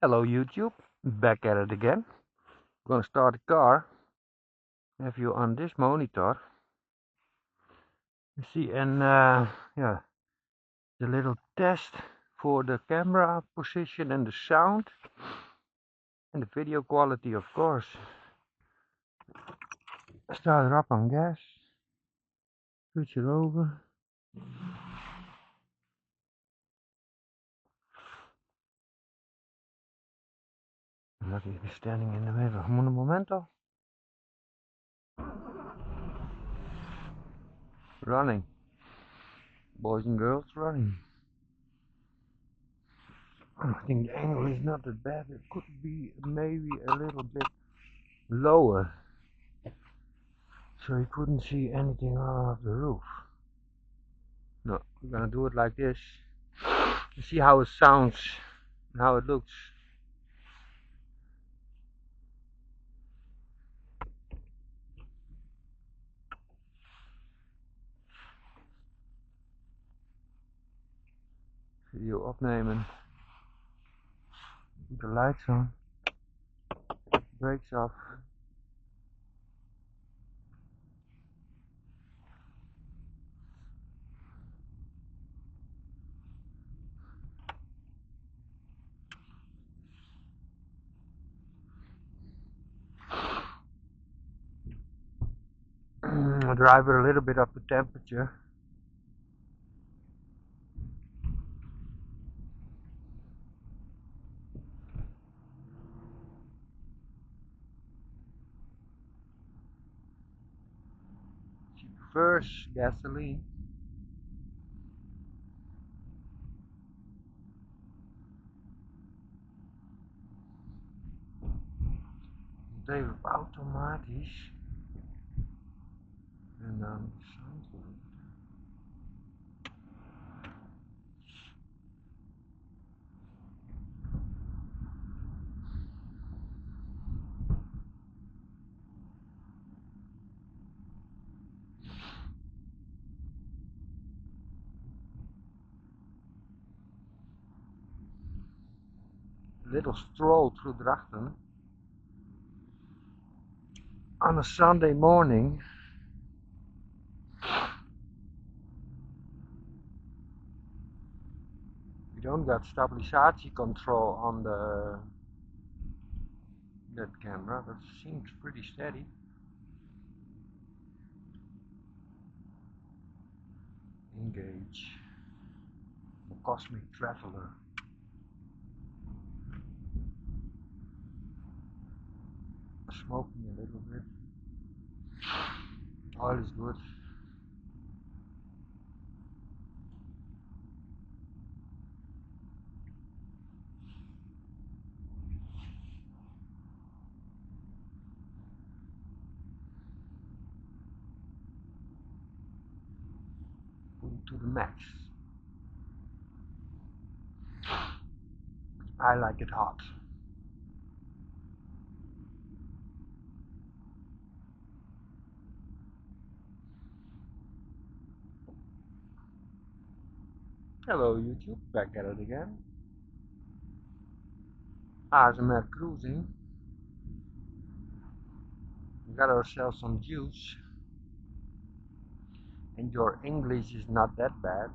Hello YouTube, back at it again. I'm gonna start the car. Have you on this monitor? You see, and yeah, the little test for the camera position and the sound and the video quality, of course. Start it up on gas. Switch it over. Lucky to be standing in the middle. Un momento. Running. Boys and girls running. I think the angle is not that bad. It could be maybe a little bit lower, so you couldn't see anything off the roof. No, we're gonna do it like this. You see how it sounds and how it looks. Video opnemen. Put the lights on. Brakes off. Drive it a little bit up the temperature. She prefers gasoline. Even automatisch. En dan sound. Little stroll through Drachten on a Sunday morning. We don't got stabilisatie control on that camera, but it seems pretty steady. Engage. The cosmic traveler. Smoking a little bit. Oil is good. To the max. I like it hot. Hello YouTube, back at it again. ASMR cruising. We got ourselves some juice. And your English is not that bad.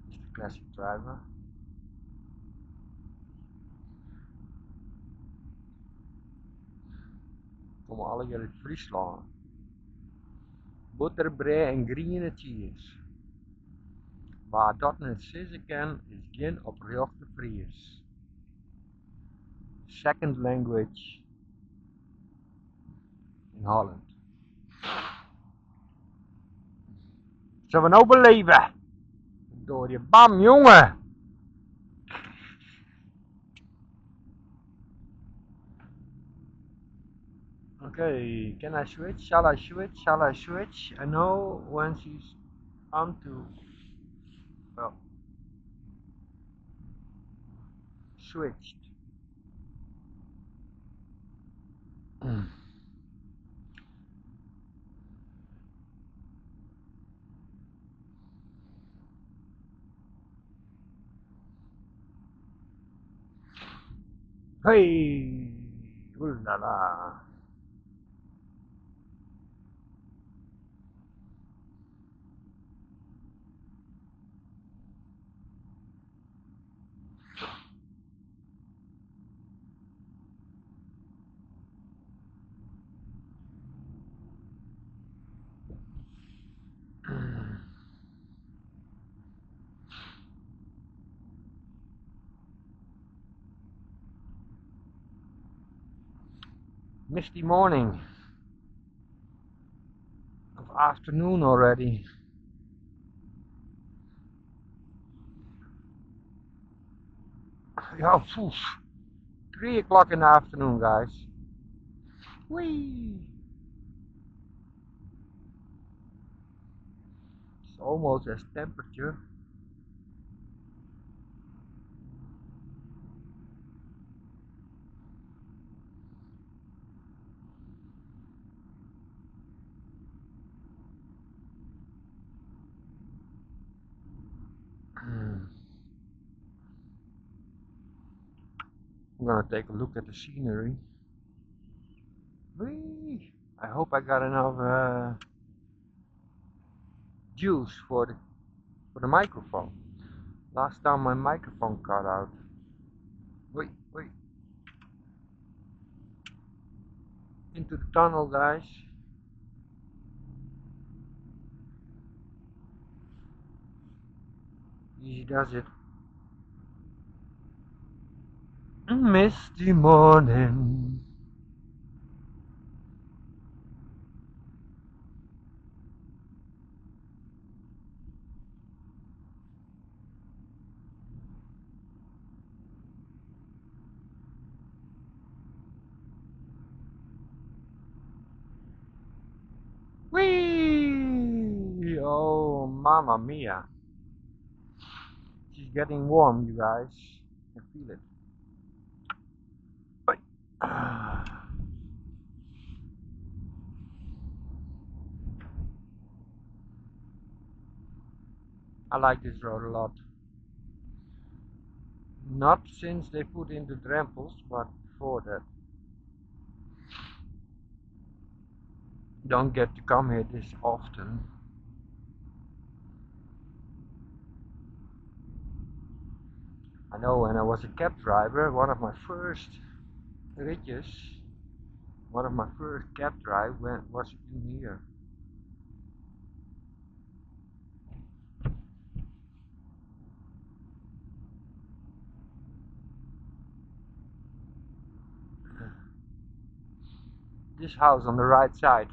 Mr. Classic Driver. Komen alle hier uit Friesland. Butterbrei en groene cheese. Waar dat net zitten kan, is geen oprechte Fries. Second language in Holland. Zullen we nou beleven? Door je bam, jongen! Okay, can I switch? Shall I switch? Shall I switch? I know when she's on to, well, switched. Hey, ooh la la. Misty morning of afternoon already. Yeah, 3 o'clock in the afternoon, guys. Whee! It's almost as temperature. I'm gonna take a look at the scenery. Whee! I hope I got enough juice for the microphone. Last time my microphone cut out. Wait. Into the tunnel, guys. Easy does it. Misty morning. Whee! Oh, mamma mia. She's getting warm, you guys. I feel it. But, I like this road a lot. Not since they put in the drempels, but before that. Don't get to come here this often. I know when I was a cab driver, one of my first ritjes, one of my first cab drive was in here. This house on the right side.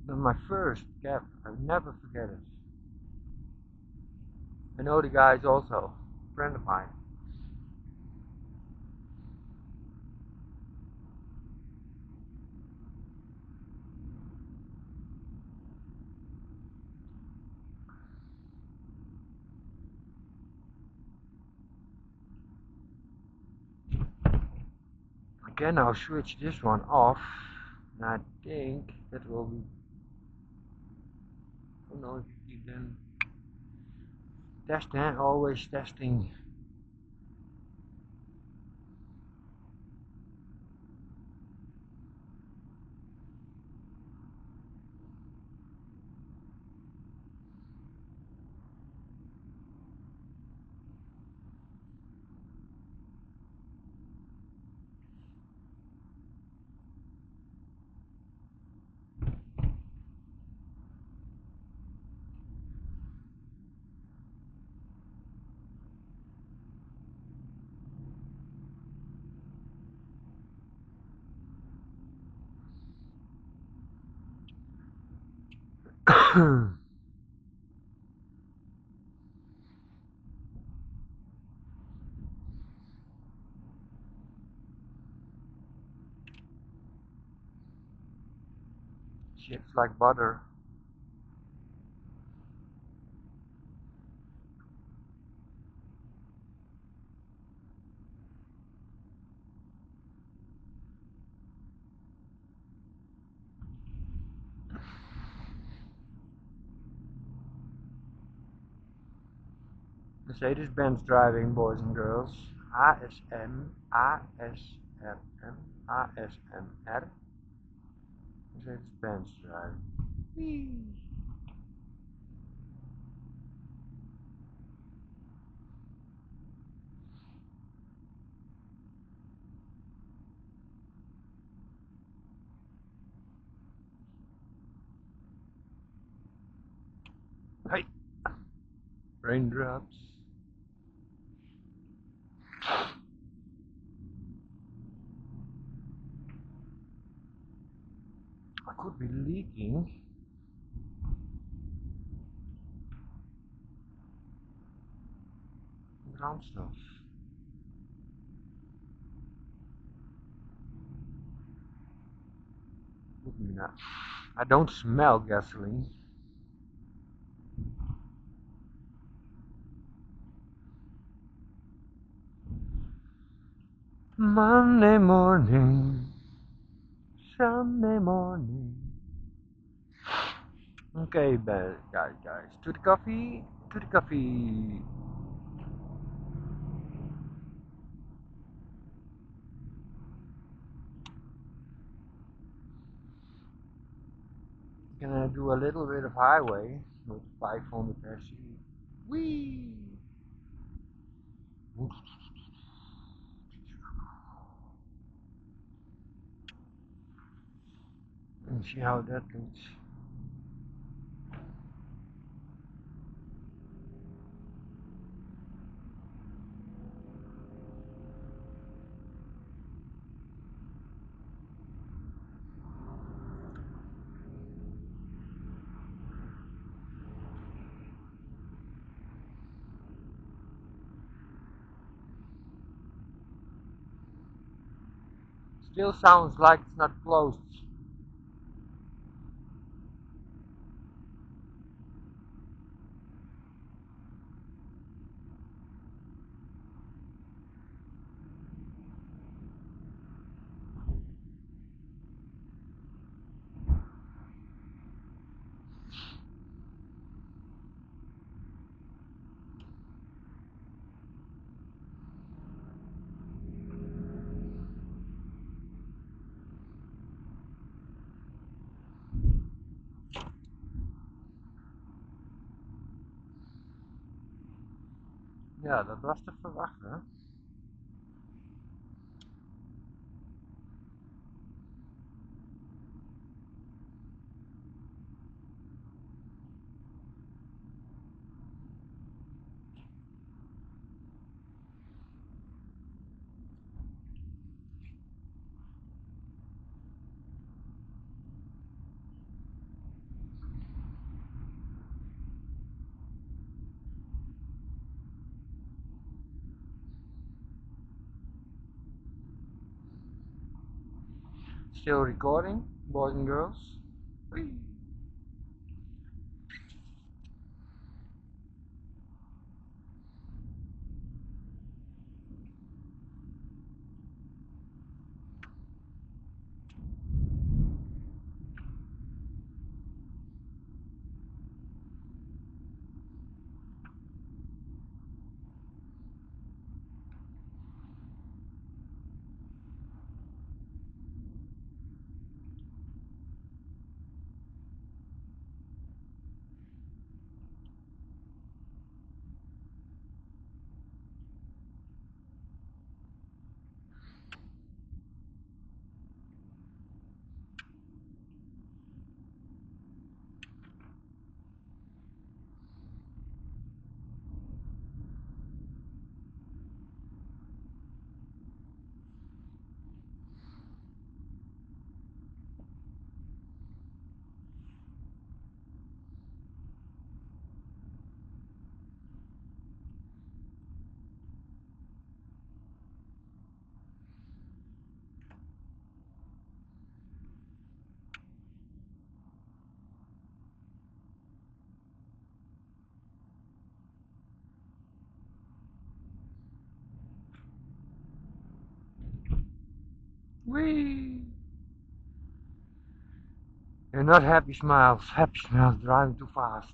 My first cab, I'll never forget it. I know the guys also, a friend of mine. Again, I'll switch this one off, and I think that will be. I don't know if you can test, always testing. Shit's like butter. Mercedes-Benz driving, boys and girls. ASM, ASRM, ASMR. Mercedes-Benz driving. Whee! Hey! Raindrops. I could be leaking. Brandstof. Could be not. I don't smell gasoline. Monday morning, Sunday morning. Okay, guys, to the coffee, to the coffee. Gonna do a little bit of highway with 500 RC. Whee! And see how that looks. Still sounds like it's not closed. Ja, dat was te verwachten. Still recording, boys and girls. Whee! Whee! They're not happy smiles. Happy smiles driving too fast.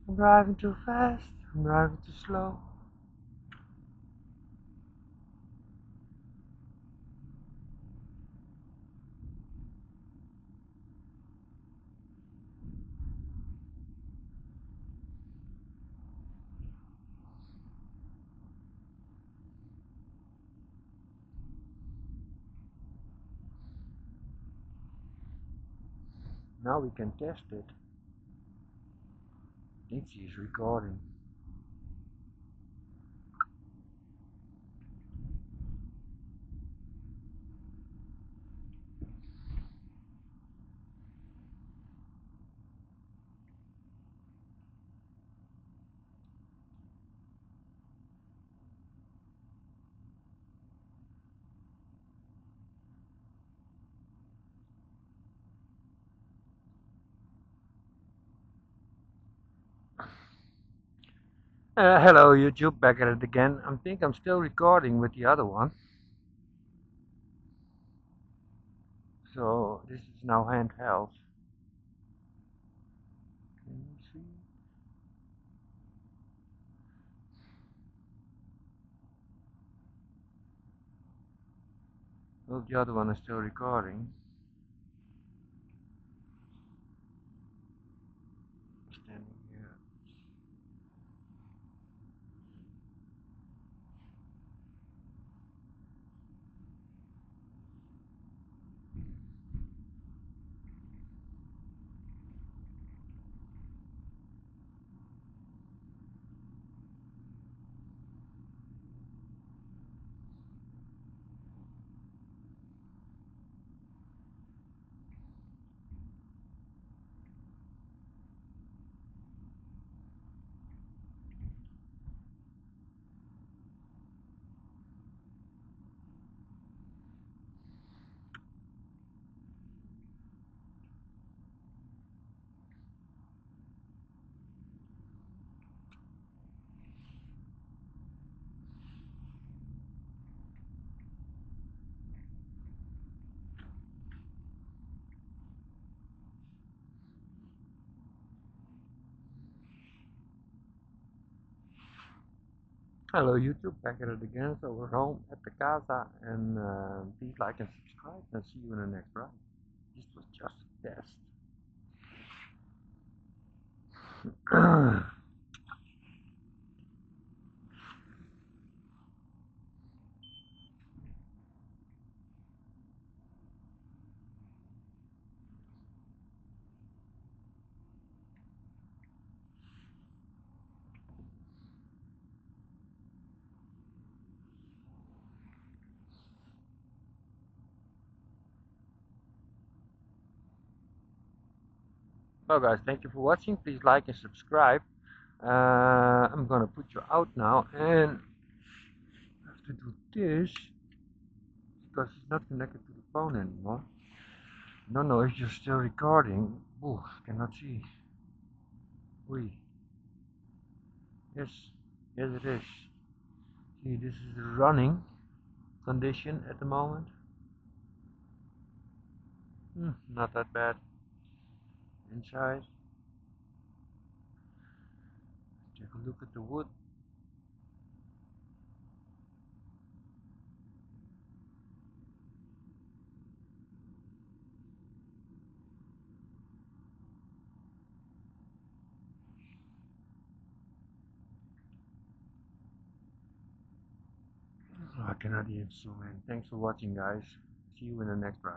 I'm driving too fast. I'm driving too slow. Now we can test it. I think she's recording. Hello YouTube, back at it again. I think I'm still recording with the other one. So this is now handheld. Can you see? Well, the other one is still recording. Standing here. Hello YouTube, back at it again. So we're home at the casa, and please like and subscribe, and see you in the next ride. This was just a test. Well guys, thank you for watching. Please like and subscribe. I'm gonna put you out now, and I have to do this because it's not connected to the phone anymore. No, it's just still recording. Ooh, cannot see. Oui. Yes, yes it is. See, this is the running condition at the moment. Not that bad. Inside. Take a look at the wood. I cannot even zoom in. Thanks for watching guys. See you in the next ride.